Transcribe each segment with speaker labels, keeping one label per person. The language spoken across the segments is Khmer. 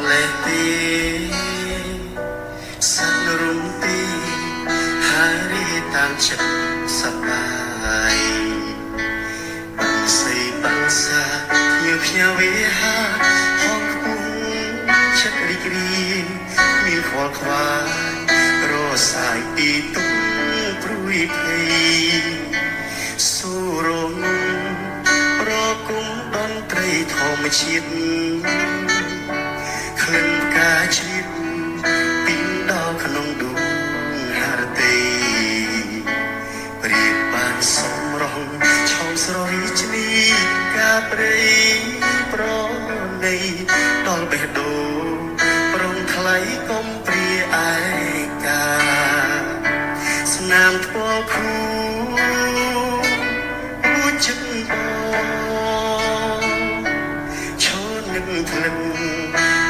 Speaker 1: លេទីសាច់រុំទីហើយរីតាមចិត្តសប្បាយបានស្អីបានសាញើផ្ញើវាហាហងខ្ពស់ចិត្តរីករាយមានខ្វល់ខ្វាយរសាយពីទុំព្រួយភ័យសូរងរគុំតន្ត្រីធម្មជាតិក្លិនផ្កាជាតិពីងដល់ក្នុងដួងហរតីព្រៀបបានសំរងឆោមស្រយឈ្នីកាព្រៃប្រណីដល់បេះដូងប្រងថ្លៃកុំព្រាឯកាស្នាមថ្មភូរួចចិត្តបងឈរនឹកភ្លឹង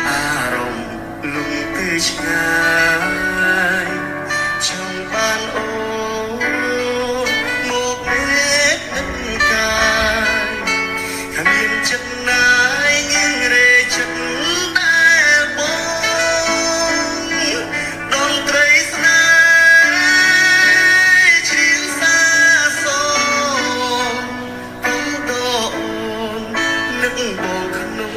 Speaker 1: អារម្មណ៍លំទៅឆ្ងាយចង់បានអូនមកមេតនឹងកាយគ្មានចិត្តណាយងឿងរេចិត្តដែលបងដងត្រីស្នេហ៍ជ្រៀងសាសកុំដកអូននឹកបងក្នុង